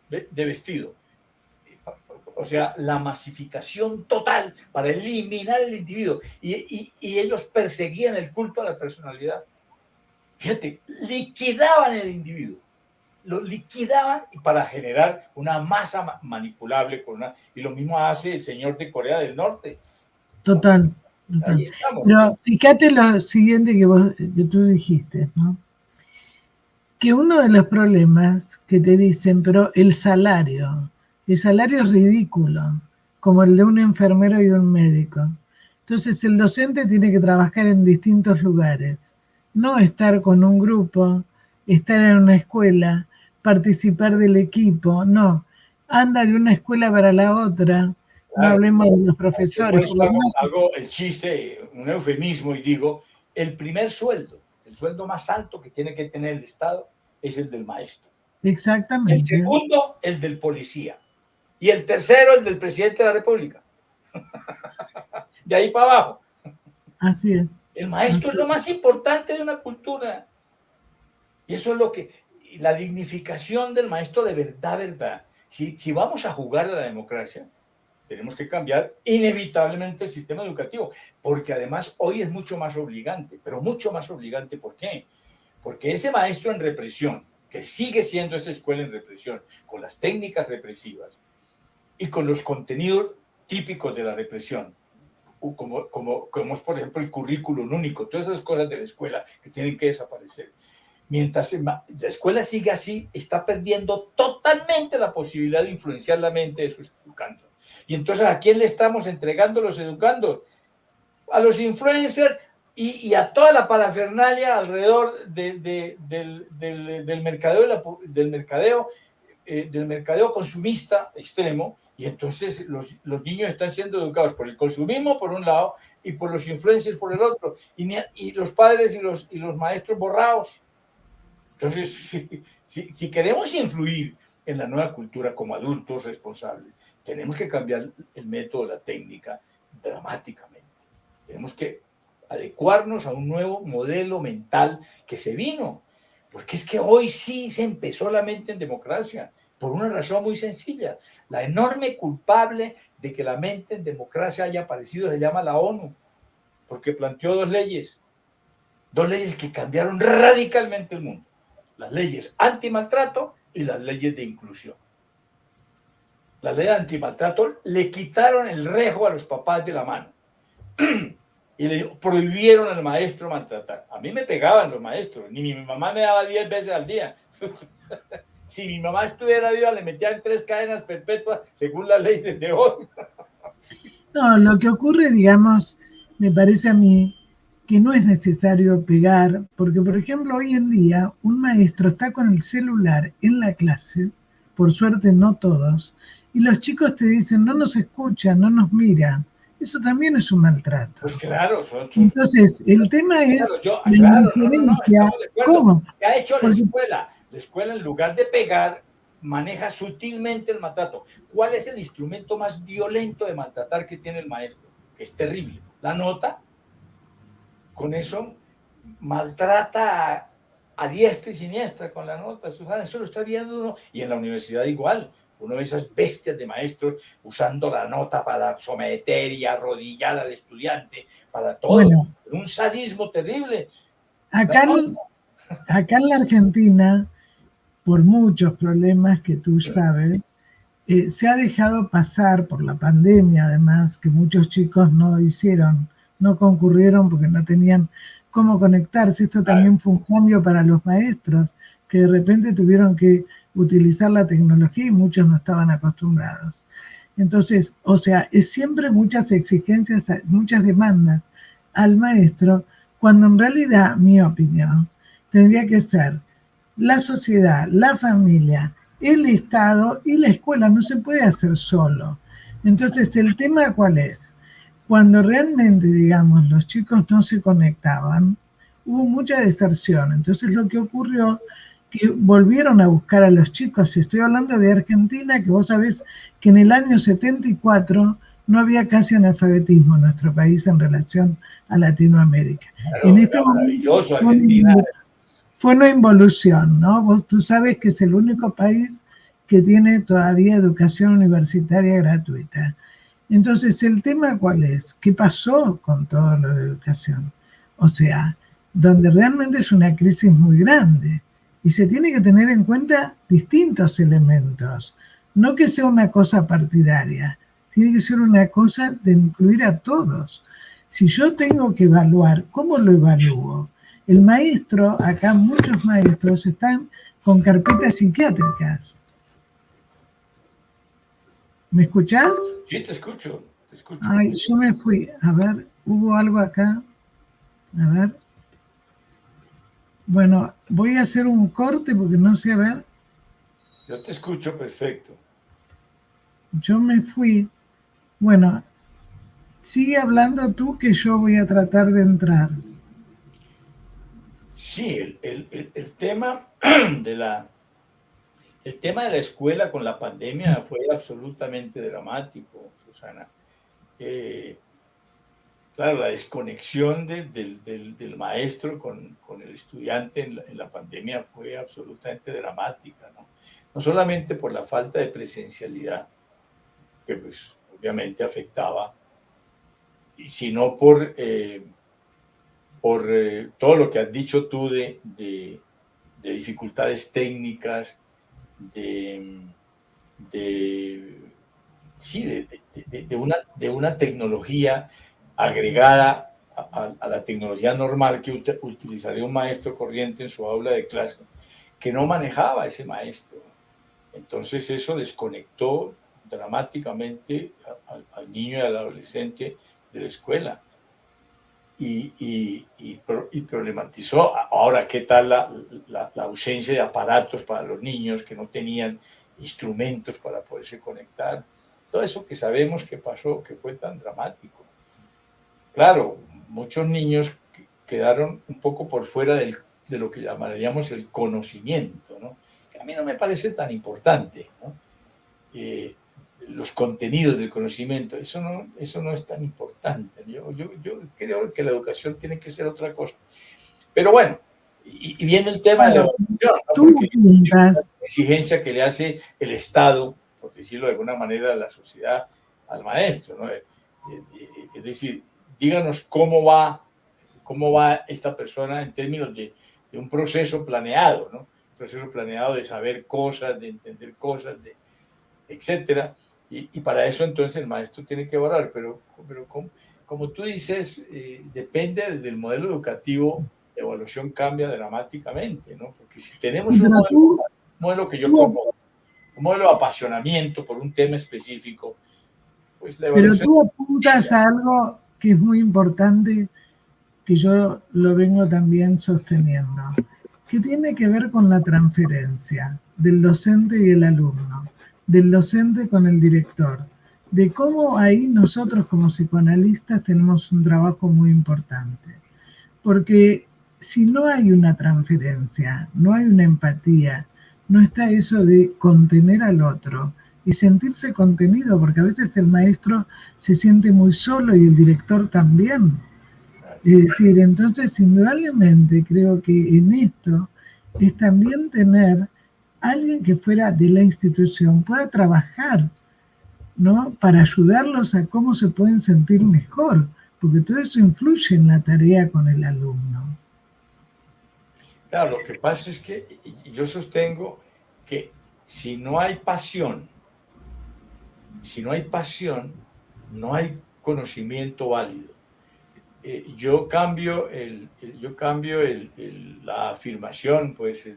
de vestido. O sea, la masificación total para eliminar el individuo. Y ellos perseguían el culto a la personalidad. Fíjate, liquidaban el individuo. Lo liquidaban para generar una masa manipulable. Y lo mismo hace el señor de Corea del Norte. Total. Ahí estamos. Pero fíjate lo siguiente que tú dijiste, ¿no? Que uno de los problemas que te dicen, pero el salario es ridículo, como el de un enfermero y un médico. Entonces el docente tiene que trabajar en distintos lugares, no estar con un grupo, estar en una escuela, participar del equipo, no. Anda de una escuela para la otra, no hablemos de los profesores. Hago el chiste, un eufemismo y digo, el primer sueldo, el sueldo más alto que tiene que tener el Estado es el del maestro. Exactamente. El segundo, el del policía. Y el tercero, el del presidente de la República. De ahí para abajo. Así es. El maestro es lo más importante de una cultura. Y eso es lo que, la dignificación del maestro de verdad, verdad. Si vamos a jugar a la democracia, tenemos que cambiar inevitablemente el sistema educativo, porque además hoy es mucho más obligante, pero mucho más obligante. ¿Por qué? Porque ese maestro en represión, que sigue siendo esa escuela en represión, con las técnicas represivas y con los contenidos típicos de la represión, como es, por ejemplo, el currículum único, todas esas cosas de la escuela que tienen que desaparecer. Mientras la escuela sigue así, está perdiendo totalmente la posibilidad de influenciar la mente de sus educandos. Y entonces, ¿a quién le estamos entregando los educandos? A los influencers y a toda la parafernalia alrededor del mercadeo consumista extremo. Y entonces los niños están siendo educados por el consumismo por un lado y por los influencers por el otro. Y los padres y los maestros borrados. Entonces, si queremos influir en la nueva cultura como adultos responsables, tenemos que cambiar el método, la técnica, dramáticamente. Tenemos que adecuarnos a un nuevo modelo mental que se vino. Porque es que hoy sí se empezó la mente en democracia, por una razón muy sencilla. La enorme culpable de que la mente en democracia haya aparecido se llama la ONU, porque planteó dos leyes que cambiaron radicalmente el mundo. Las leyes antimaltrato y las leyes de inclusión. La ley antimaltrato le quitaron el rejo a los papás de la mano y le prohibieron al maestro maltratar. A mí me pegaban los maestros, ni mi mamá me daba 10 veces al día. Si mi mamá estuviera viva, le metían 3 cadenas perpetuas según la ley de hoy. No, lo que ocurre, digamos, me parece a mí que no es necesario pegar, porque por ejemplo hoy en día un maestro está con el celular en la clase, por suerte no todos, y los chicos te dicen no nos escuchan, no nos miran. Eso también es un maltrato. Pues claro, entonces el tema es claro, no, estamos de acuerdo. ¿Cómo? ¿Qué ha hecho la escuela? La escuela, en lugar de pegar, maneja sutilmente el maltrato. ¿Cuál es el instrumento más violento de maltratar que tiene el maestro? Es terrible. La nota. Con eso maltrata a diestra y siniestra con la nota, Susana. Eso lo está viendo uno. Y en la universidad igual. Uno de esas bestias de maestros usando la nota para someter y arrodillar al estudiante, para todo. Bueno, un sadismo terrible. Acá en la Argentina, por muchos problemas que tú sabes, se ha dejado pasar por la pandemia, además, que muchos chicos no concurrieron porque no tenían cómo conectarse. Esto también fue un cambio para los maestros, que de repente tuvieron que utilizar la tecnología y muchos no estaban acostumbrados. Entonces, o sea, es siempre muchas exigencias, muchas demandas al maestro, cuando en realidad, mi opinión, tendría que ser la sociedad, la familia, el Estado y la escuela. No se puede hacer solo. Entonces, ¿el tema cuál es? Cuando realmente, digamos, los chicos no se conectaban, hubo mucha deserción. Entonces, lo que ocurrió, que volvieron a buscar a los chicos. Estoy hablando de Argentina, que vos sabés que en el año 74 no había casi analfabetismo en nuestro país en relación a Latinoamérica. Claro, en este momento Argentina fue una involución, ¿no? Tú sabes que es el único país que tiene todavía educación universitaria gratuita. Entonces, ¿el tema cuál es? ¿Qué pasó con todo lo de educación? O sea, donde realmente es una crisis muy grande y se tiene que tener en cuenta distintos elementos, no que sea una cosa partidaria, tiene que ser una cosa de incluir a todos. Si yo tengo que evaluar, ¿cómo lo evalúo? El maestro, acá muchos maestros están con carpetas psiquiátricas. ¿Me escuchás? Sí, te escucho. Ay, yo me fui. A ver, hubo algo acá. A ver. Bueno, voy a hacer un corte porque no sé, a ver. Yo te escucho perfecto. Yo me fui. Bueno, sigue hablando tú que yo voy a tratar de entrar. Sí, el tema de la escuela con la pandemia fue absolutamente dramático, Susana. Claro, la desconexión del maestro con el estudiante en la pandemia fue absolutamente dramática, ¿no? No solamente por la falta de presencialidad, que pues obviamente afectaba, sino por todo lo que has dicho tú de dificultades técnicas, de, de, sí, de una tecnología agregada a la tecnología normal que utilizaría un maestro corriente en su aula de clase, que no manejaba ese maestro. Entonces eso desconectó dramáticamente al niño y al adolescente de la escuela y problematizó. Ahora, ¿qué tal la ausencia de aparatos para los niños que no tenían instrumentos para poderse conectar? Todo eso que sabemos que pasó, que fue tan dramático. Claro, muchos niños quedaron un poco por fuera de lo que llamaríamos el conocimiento, ¿no? Que a mí no me parece tan importante, ¿no? Los contenidos del conocimiento, eso no es tan importante. Yo creo que la educación tiene que ser otra cosa. Pero bueno, y viene el tema de la evaluación, ¿no? Porque la exigencia que le hace el Estado, por decirlo de alguna manera, a la sociedad, al maestro, ¿no? Es decir, díganos cómo va esta persona en términos de un proceso planeado, ¿no? Un proceso planeado de saber cosas, de entender cosas, etcétera. Y para eso entonces el maestro tiene que evaluar, pero como tú dices, depende del modelo educativo, la evaluación cambia dramáticamente, ¿no? Porque si tenemos un modelo que yo propongo, un modelo de apasionamiento por un tema específico, pues la evaluación... Pero tú apuntas a algo que es muy importante, que yo lo vengo también sosteniendo, que tiene que ver con la transferencia del docente y el alumno, del docente con el director, de cómo ahí nosotros como psicoanalistas tenemos un trabajo muy importante. Porque si no hay una transferencia, no hay una empatía, no está eso de contener al otro y sentirse contenido, porque a veces el maestro se siente muy solo y el director también. Es decir, entonces indudablemente creo que en esto es también tener alguien que fuera de la institución, pueda trabajar, ¿no? Para ayudarlos a cómo se pueden sentir mejor, porque todo eso influye en la tarea con el alumno. Claro, lo que pasa es que yo sostengo que si no hay pasión, no hay conocimiento válido. Yo cambio la afirmación, pues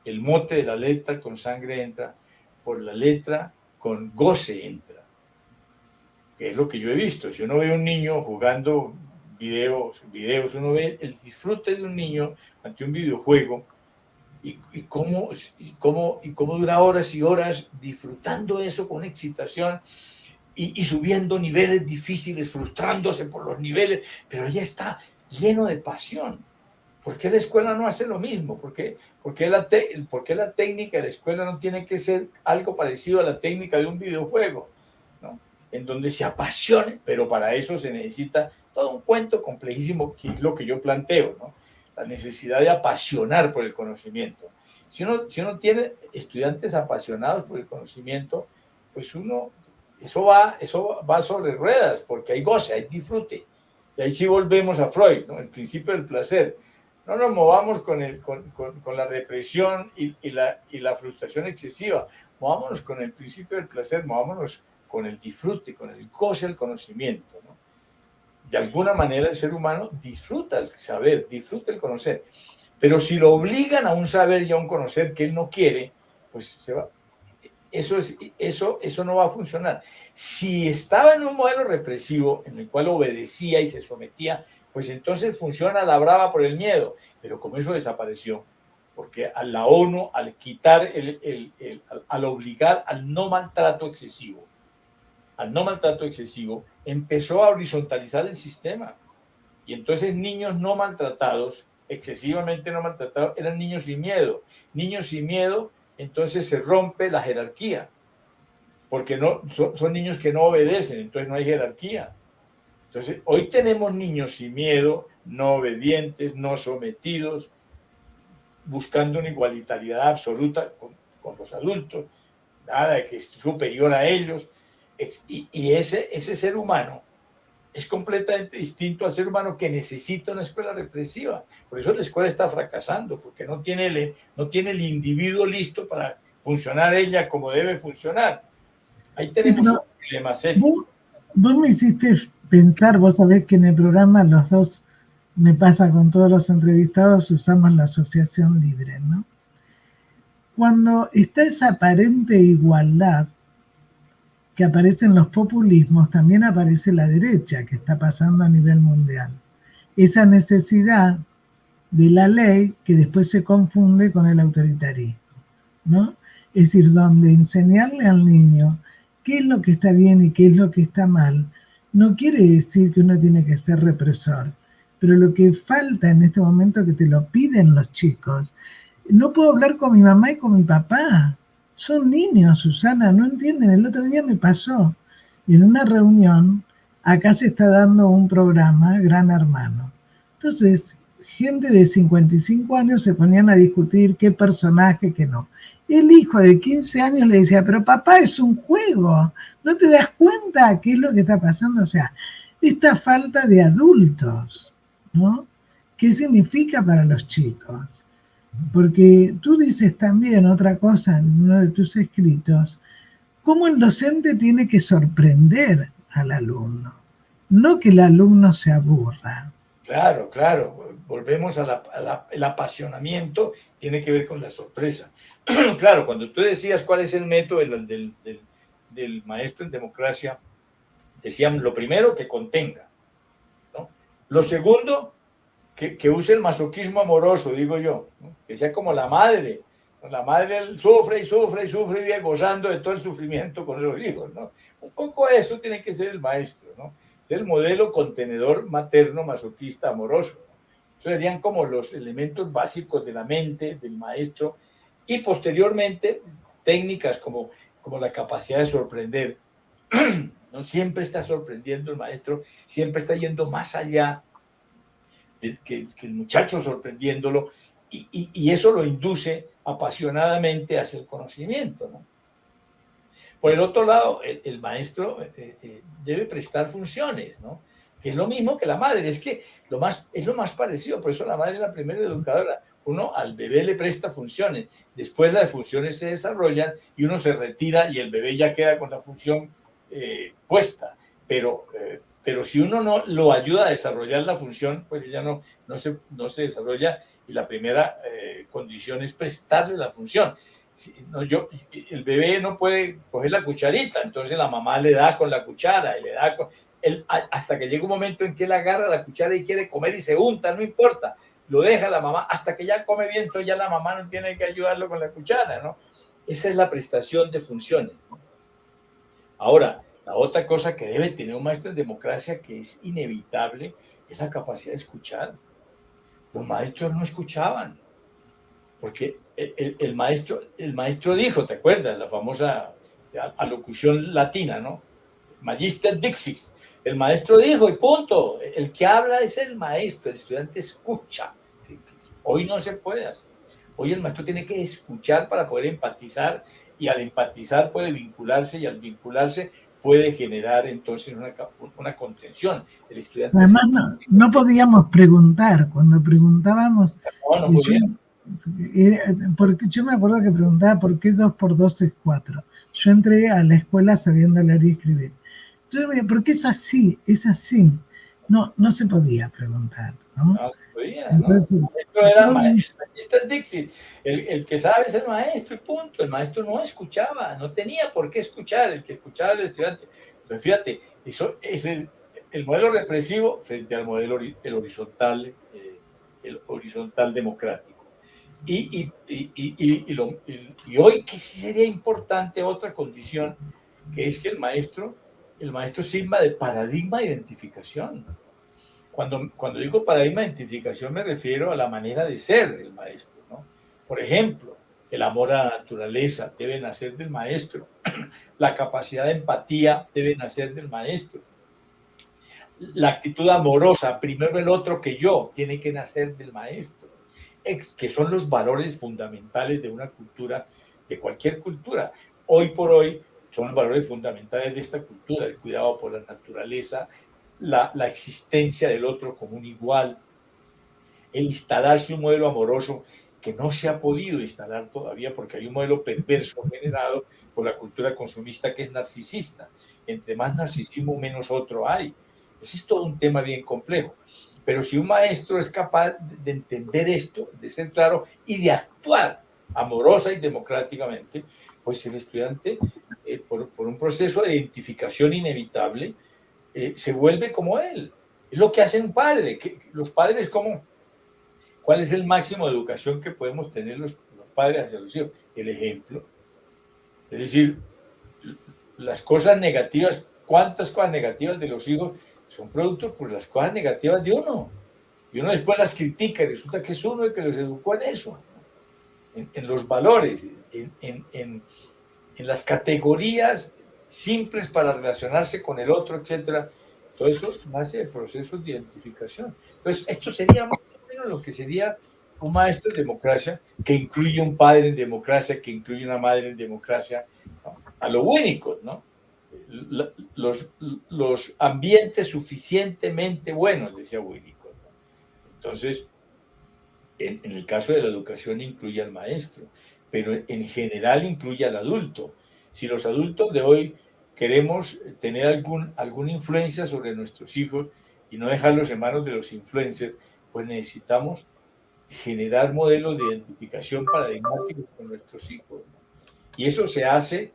el mote de la letra con sangre entra, por la letra con goce entra, que es lo que yo he visto. Si uno ve a un niño jugando videos, uno ve el disfrute de un niño ante un videojuego y cómo dura horas y horas disfrutando eso con excitación y subiendo niveles difíciles, frustrándose por los niveles, pero ya está lleno de pasión. ¿Por qué la escuela no hace lo mismo? ¿Por qué la técnica de la escuela no tiene que ser algo parecido a la técnica de un videojuego, ¿no? En donde se apasione, pero para eso se necesita todo un cuento complejísimo, que es lo que yo planteo, ¿no? La necesidad de apasionar por el conocimiento. Si uno tiene estudiantes apasionados por el conocimiento, pues eso va sobre ruedas, porque hay goce, hay disfrute. Y ahí sí volvemos a Freud, ¿no? El principio del placer. No nos movamos con la represión y la frustración excesiva. Movámonos con el principio del placer, movámonos con el disfrute, con el goce del conocimiento, ¿no? De alguna manera el ser humano disfruta el saber, disfruta el conocer. Pero si lo obligan a un saber y a un conocer que él no quiere, pues se va. Eso no va a funcionar. Si estaba en un modelo represivo en el cual obedecía y se sometía, pues entonces funciona la brava por el miedo. Pero como eso desapareció, porque a la ONU, al quitar, al obligar al no maltrato excesivo, empezó a horizontalizar el sistema. Y entonces niños no maltratados, excesivamente no maltratados, eran niños sin miedo. Niños sin miedo, entonces se rompe la jerarquía, porque son niños que no obedecen, entonces no hay jerarquía. Entonces, hoy tenemos niños sin miedo, no obedientes, no sometidos, buscando una igualitariedad absoluta con los adultos, nada de que es superior a ellos. Y ese ser humano es completamente distinto al ser humano que necesita una escuela represiva. Por eso la escuela está fracasando, porque no tiene el individuo listo para funcionar ella como debe funcionar. Ahí tenemos un problema serio. Vos me hiciste pensar, vos sabés que en el programa los dos, me pasa con todos los entrevistados, usamos la asociación libre, ¿no? Cuando está esa aparente igualdad que aparece en los populismos, también aparece la derecha, que está pasando a nivel mundial. Esa necesidad de la ley que después se confunde con el autoritarismo, ¿no? Es decir, donde enseñarle al niño qué es lo que está bien y qué es lo que está mal, no quiere decir que uno tiene que ser represor, pero lo que falta en este momento que te lo piden los chicos, no puedo hablar con mi mamá y con mi papá, son niños, Susana, no entienden. El otro día me pasó, en una reunión, acá se está dando un programa, Gran Hermano. Entonces, gente de 55 años se ponían a discutir qué personaje, qué no. El hijo de 15 años le decía, pero papá, es un juego, ¿no te das cuenta qué es lo que está pasando? O sea, esta falta de adultos, ¿no? ¿Qué significa para los chicos? Porque tú dices también otra cosa en uno de tus escritos, cómo el docente tiene que sorprender al alumno, no que el alumno se aburra. Claro, claro, volvemos el apasionamiento, tiene que ver con la sorpresa. Claro, cuando tú decías cuál es el método del maestro en democracia, decíamos lo primero, que contenga, ¿no? Lo segundo, que use el masoquismo amoroso, digo yo, ¿no? Que sea como la madre sufre y sufre y sufre y vive gozando de todo el sufrimiento con los hijos, ¿no? Un poco eso tiene que ser el maestro, ¿no? Es el modelo contenedor materno, masoquista, amoroso, ¿no? Entonces serían como los elementos básicos de la mente del maestro y posteriormente técnicas como la capacidad de sorprender, ¿no? Siempre está sorprendiendo el maestro, siempre está yendo más allá que el muchacho sorprendiéndolo, y eso lo induce apasionadamente hacia el conocimiento, ¿no? Por el otro lado, el maestro debe prestar funciones, ¿no? Que es lo mismo que la madre, es lo más parecido, por eso la madre es la primera educadora. Uno al bebé le presta funciones, después las funciones se desarrollan y uno se retira y el bebé ya queda con la función puesta, pero si uno no lo ayuda a desarrollar la función, pues ella no se desarrolla, y la primera condición es prestarle la función. El bebé no puede coger la cucharita, entonces la mamá le da con la cuchara y le da hasta que llega un momento en que él agarra la cuchara y quiere comer y se unta, no importa, lo deja la mamá hasta que ya come bien, entonces ya la mamá no tiene que ayudarlo con la cuchara, ¿no? Esa es la prestación de funciones, ¿no? Ahora, la otra cosa que debe tener un maestro en democracia, que es inevitable, es la capacidad de escuchar. Los maestros no escuchaban, porque el maestro dijo, ¿te acuerdas? La famosa alocución latina, ¿no? Magister Dixit. El maestro dijo y punto. El que habla es el maestro, el estudiante escucha. Hoy no se puede hacer. Hoy el maestro tiene que escuchar para poder empatizar, y al empatizar puede vincularse, y al vincularse puede generar entonces una contención. El estudiante además no podíamos preguntar, cuando preguntábamos, no podía. Porque yo me acuerdo que preguntaba por qué 2 por 2 es 4. Yo entré a la escuela sabiendo leer y escribir. Yo me ¿por qué es así? Es así. No se podía preguntar, ¿no? No se podía, entonces, ¿no? El era el Magister Dixit. El que sabe es el maestro y punto. El maestro no escuchaba, no tenía por qué escuchar, el que escuchaba era el estudiante. Entonces, fíjate, ese es el modelo represivo frente al modelo el horizontal democrático. Y hoy que sí sería importante otra condición, que es que el maestro sirva de paradigma de identificación. Cuando digo paradigma de identificación me refiero a la manera de ser del maestro, ¿no? Por ejemplo, el amor a la naturaleza debe nacer del maestro, la capacidad de empatía debe nacer del maestro. La actitud amorosa, primero el otro que yo, tiene que nacer del maestro, que son los valores fundamentales de una cultura, de cualquier cultura. Hoy por hoy son los valores fundamentales de esta cultura: el cuidado por la naturaleza, la existencia del otro como un igual, el instalarse un modelo amoroso que no se ha podido instalar todavía porque hay un modelo perverso generado por la cultura consumista que es narcisista. Entre más narcisismo, menos otro hay. Ese es todo un tema bien complejo. Pero si un maestro es capaz de entender esto, de ser claro y de actuar amorosa y democráticamente, pues el estudiante, por un proceso de identificación inevitable, se vuelve como él. Es lo que hace un padre. Los padres, ¿cómo? ¿Cuál es el máximo de educación que podemos tener los padres hacia los hijos? El ejemplo. Es decir, las cosas negativas, ¿cuántas cosas negativas de los hijos son productos por las cosas negativas de uno? Y uno después las critica y resulta que es uno el que los educó en eso, en los valores, en las categorías simples para relacionarse con el otro, etc. Todo eso nace de procesos de identificación. Entonces, esto sería más o menos lo que sería un maestro en democracia, que incluye un padre en democracia, que incluye una madre en democracia, ¿no? A lo único, ¿no? Los ambientes suficientemente buenos, decía Winnicott, ¿no? Entonces, en el caso de la educación incluye al maestro, pero en general incluye al adulto. Si los adultos de hoy queremos tener alguna influencia sobre nuestros hijos y no dejarlos en manos de los influencers, pues necesitamos generar modelos de identificación paradigmáticos con nuestros hijos, ¿no? Y eso se hace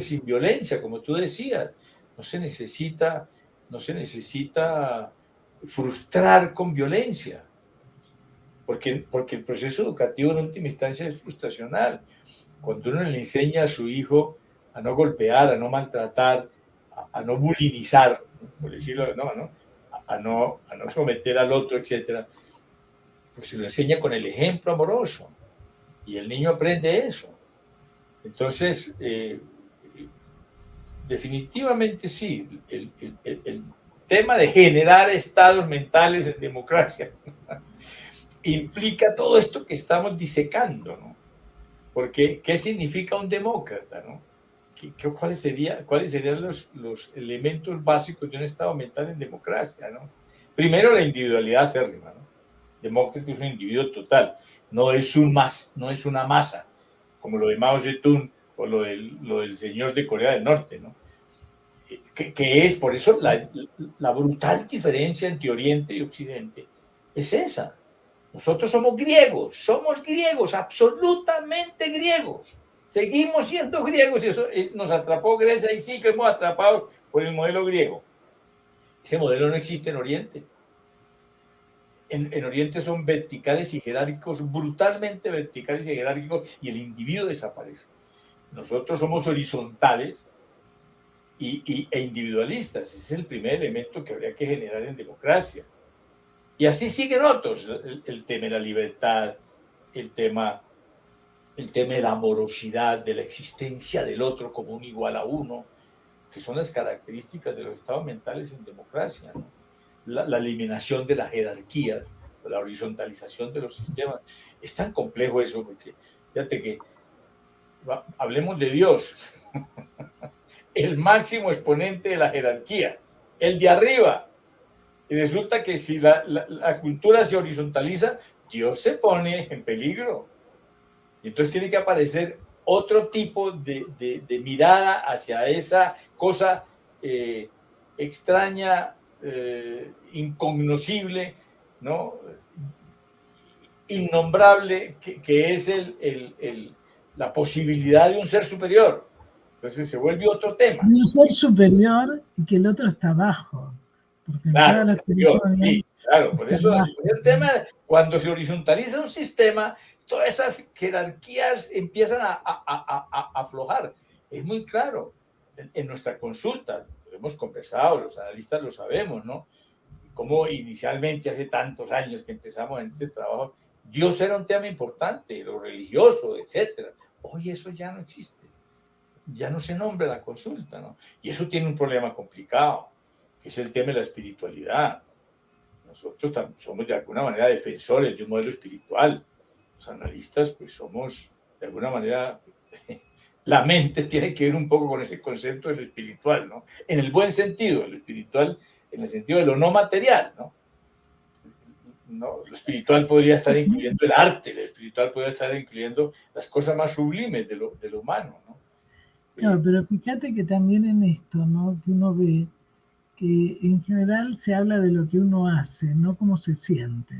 sin violencia, como tú decías. No se necesita frustrar con violencia, porque el proceso educativo en última instancia es frustracional. Cuando uno le enseña a su hijo a no golpear, a no maltratar, a no bulinizar, por decirlo, a no someter al otro, etcétera, pues se lo enseña con el ejemplo amoroso y el niño aprende eso. Entonces, definitivamente sí, el tema de generar estados mentales en democracia implica todo esto que estamos disecando, ¿no? Porque, ¿qué significa un demócrata, no? ¿Cuáles serían los elementos básicos de un estado mental en democracia, no? Primero, la individualidad acérrima, ¿no? Demócrata es un individuo total, no es una masa, como lo de Mao Zedong o lo del señor de Corea del Norte, ¿no? Que es, por eso, la brutal diferencia entre Oriente y Occidente es esa. Nosotros somos griegos, absolutamente griegos. Seguimos siendo griegos y eso nos atrapó Grecia y sí que hemos atrapado por el modelo griego. Ese modelo no existe en Oriente. En Oriente son verticales y jerárquicos, brutalmente verticales y jerárquicos, y el individuo desaparece. Nosotros somos horizontales e individualistas. Ese es el primer elemento que habría que generar en democracia. Y así siguen otros, el tema de la libertad, el tema de la amorosidad, de la existencia del otro como un igual a uno, que son las características de los estados mentales en democracia, ¿no? La eliminación de las jerarquías, la horizontalización de los sistemas. Es tan complejo eso, porque fíjate que hablemos de Dios, el máximo exponente de la jerarquía, el de arriba. Y resulta que si la cultura se horizontaliza, Dios se pone en peligro. Y entonces tiene que aparecer otro tipo de mirada hacia esa cosa extraña, incognoscible, ¿no? Innombrable, que es la posibilidad de un ser superior. Entonces se vuelve otro tema. Un ser superior y que el otro está abajo. Claro, sí, claro, por eso el tema, cuando se horizontaliza un sistema, todas esas jerarquías empiezan a aflojar. Es muy claro, en nuestra consulta, lo hemos conversado, los analistas lo sabemos, ¿no? Como inicialmente, hace tantos años que empezamos en este trabajo, Dios era un tema importante, lo religioso, etcétera. Hoy eso ya no existe, ya no se nombra la consulta, ¿no? Y eso tiene un problema complicado. que es el tema de la espiritualidad. Nosotros somos de alguna manera defensores de un modelo espiritual. Los analistas, pues somos de alguna manera, la mente tiene que ver un poco con ese concepto de lo espiritual, ¿no? En el buen sentido, lo espiritual en el sentido de lo no material, ¿no? No, lo espiritual podría estar incluyendo el arte, lo espiritual podría estar incluyendo las cosas más sublimes de lo humano, ¿no? Claro, pero fíjate que también en esto, ¿no? Que uno ve que en general se habla de lo que uno hace, no cómo se siente.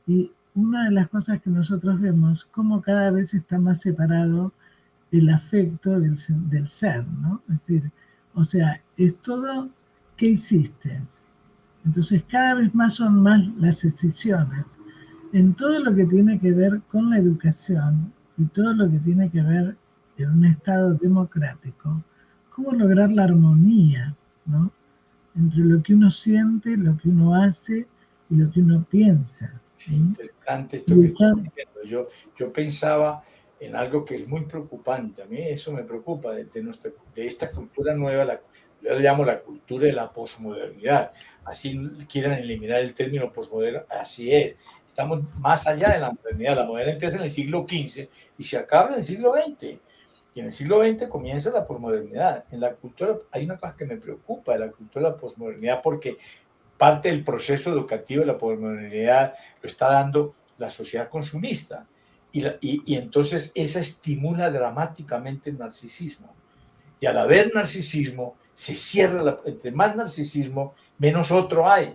Y una de las cosas que nosotros vemos, cómo cada vez está más separado el afecto del ser, ¿no? Es decir, o sea, es todo qué hiciste. Entonces cada vez más son más las decisiones en todo lo que tiene que ver con la educación y todo lo que tiene que ver en un Estado democrático, cómo lograr la armonía, ¿no? Entre lo que uno siente, lo que uno hace y lo que uno piensa. Sí, interesante esto que estás diciendo. Yo pensaba en algo que es muy preocupante. A mí eso me preocupa de esta cultura nueva, yo le llamo la cultura de la posmodernidad. Así quieran eliminar el término posmoderno, así es. Estamos más allá de la modernidad. La modernidad empieza en el siglo XV y se acaba en el siglo XX. Y en el siglo XX comienza la posmodernidad. En la cultura hay una cosa que me preocupa de la cultura de la posmodernidad, porque parte del proceso educativo de la posmodernidad lo está dando la sociedad consumista. Y entonces esa estimula dramáticamente el narcisismo. Y al haber narcisismo, se cierra, entre más narcisismo, menos otro hay.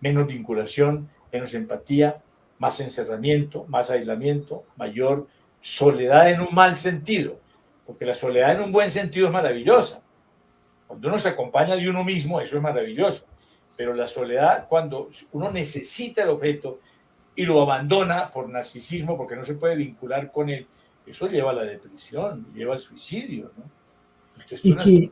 Menos vinculación, menos empatía, más encerramiento, más aislamiento, mayor soledad en un mal sentido. Porque la soledad en un buen sentido es maravillosa. Cuando uno se acompaña de uno mismo, eso es maravilloso. Pero la soledad, cuando uno necesita el objeto y lo abandona por narcisismo, porque no se puede vincular con él, eso lleva a la depresión, lleva al suicidio, ¿no? Entonces, es que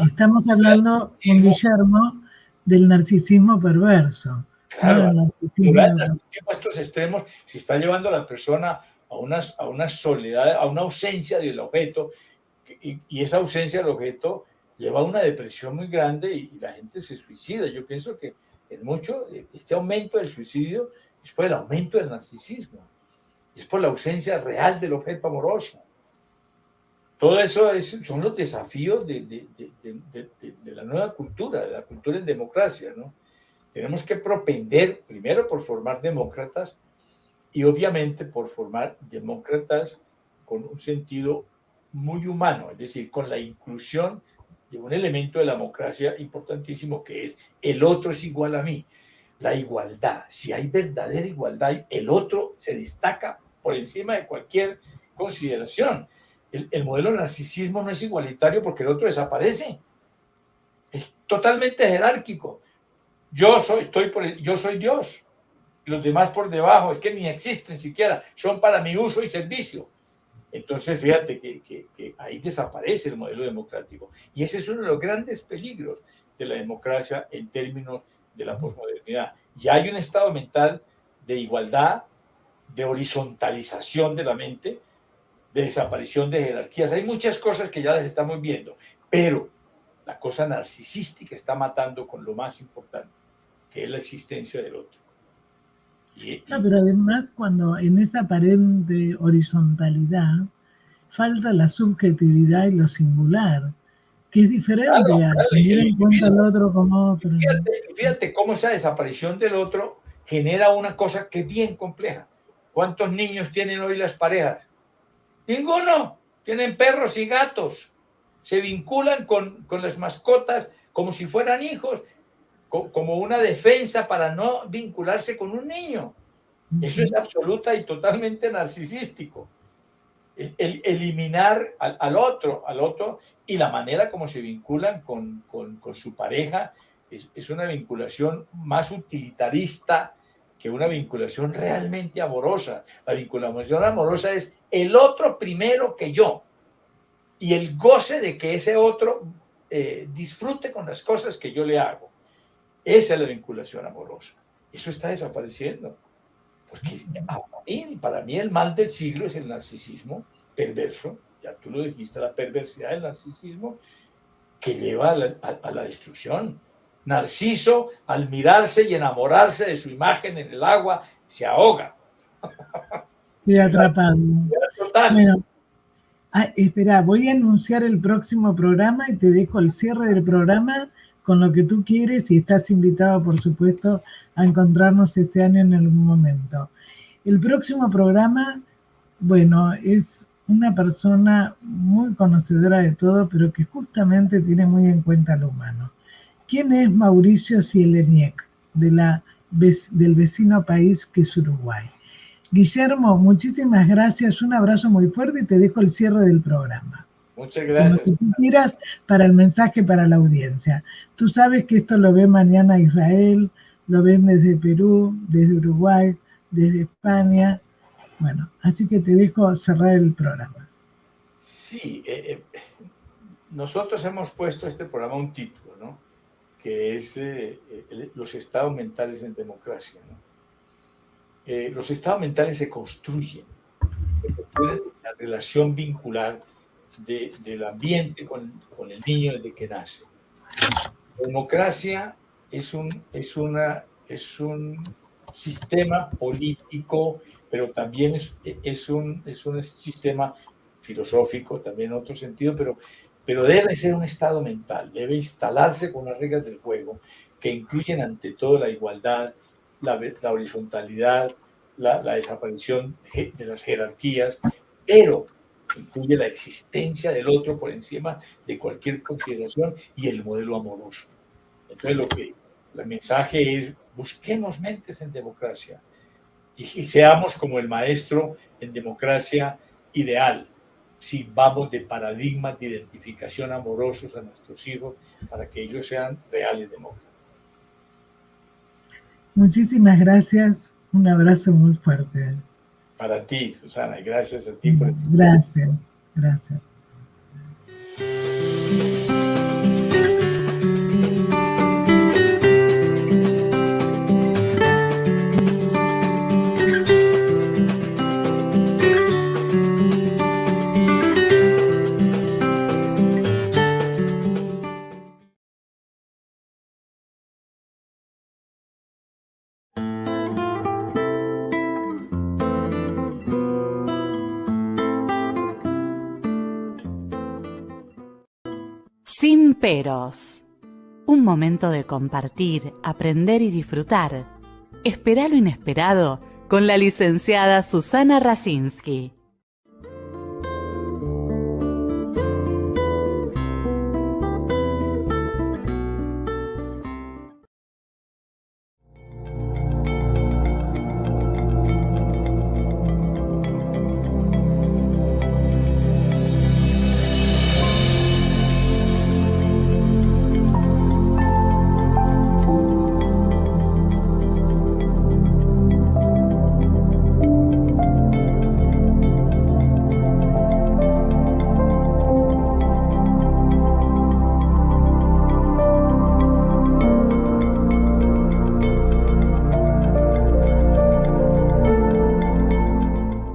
estamos hablando con Guillermo del narcisismo perverso. Claro, ¿no? a estos extremos se está llevando a la persona a una soledad, a una ausencia del objeto, y esa ausencia del objeto lleva a una depresión muy grande y la gente se suicida. Yo pienso que en mucho este aumento del suicidio es por el aumento del narcisismo, es por la ausencia real del objeto amoroso. Todo eso son los desafíos de la nueva cultura, de la cultura en democracia, ¿no? Tenemos que propender primero por formar demócratas y obviamente por formar demócratas con un sentido muy humano, es decir, con la inclusión de un elemento de la democracia importantísimo, que es el otro es igual a mí. La igualdad, si hay verdadera igualdad, el otro se destaca por encima de cualquier consideración. El modelo de narcisismo no es igualitario porque el otro desaparece. Es totalmente jerárquico. Yo soy Dios, los demás por debajo, es que ni existen siquiera, son para mi uso y servicio. Entonces, fíjate que ahí desaparece el modelo democrático. Y ese es uno de los grandes peligros de la democracia en términos de la posmodernidad. Ya hay un estado mental de igualdad, de horizontalización de la mente, de desaparición de jerarquías. Hay muchas cosas que ya las estamos viendo, pero la cosa narcisística está matando con lo más importante, que es la existencia del otro. No, pero además cuando en esa pared de horizontalidad falta la subjetividad y lo singular, que es diferente a tener en cuenta al otro como otro. Fíjate cómo esa desaparición del otro genera una cosa que es bien compleja. ¿Cuántos niños tienen hoy las parejas? Ninguno. Tienen perros y gatos. Se vinculan con las mascotas como si fueran hijos, como una defensa para no vincularse con un niño. Eso es absoluta y totalmente narcisístico. Eliminar al otro, y la manera como se vinculan con su pareja es una vinculación más utilitarista que una vinculación realmente amorosa. La vinculación amorosa es el otro primero que yo y el goce de que ese otro disfrute con las cosas que yo le hago. Esa es la vinculación amorosa. Eso está desapareciendo. Porque para mí el mal del siglo es el narcisismo perverso, ya tú lo dijiste, la perversidad del narcisismo que lleva a la destrucción Narciso, al mirarse y enamorarse de su imagen en el agua, se ahoga. Queda atrapado. Total. Bueno, espera, voy a anunciar el próximo programa y te dejo el cierre del programa con lo que tú quieres y estás invitado, por supuesto, a encontrarnos este año en algún momento. El próximo programa, bueno, es una persona muy conocedora de todo, pero que justamente tiene muy en cuenta lo humano. ¿Quién es Mauricio Cieleniec, del vecino país que es Uruguay? Guillermo, muchísimas gracias, un abrazo muy fuerte y te dejo el cierre del programa. Muchas gracias. Como tú quieras para el mensaje para la audiencia. Tú sabes que esto lo ve mañana Israel, lo ven desde Perú, desde Uruguay, desde España. Bueno, así que te dejo cerrar el programa. Sí, nosotros hemos puesto a este programa un título, ¿no? Que es los estados mentales en democracia, ¿no? Los estados mentales se construyen la relación vincular del ambiente con el niño desde que nace. La democracia es un sistema político, pero también es un sistema filosófico, también en otro sentido, pero debe ser un estado mental, debe instalarse con las reglas del juego que incluyen ante todo la igualdad, la horizontalidad, la desaparición de las jerarquías, pero incluye la existencia del otro por encima de cualquier consideración y el modelo amoroso. Entonces, el mensaje es: busquemos mentes en democracia y seamos como el maestro en democracia ideal, si vamos de paradigmas de identificación amorosos a nuestros hijos para que ellos sean reales demócratas. Muchísimas gracias, un abrazo muy fuerte. Para ti, Susana, y gracias a ti por Gracias, gracias. Sin peros. Un momento de compartir, aprender y disfrutar. Espera lo inesperado con la licenciada Susana Rasinski.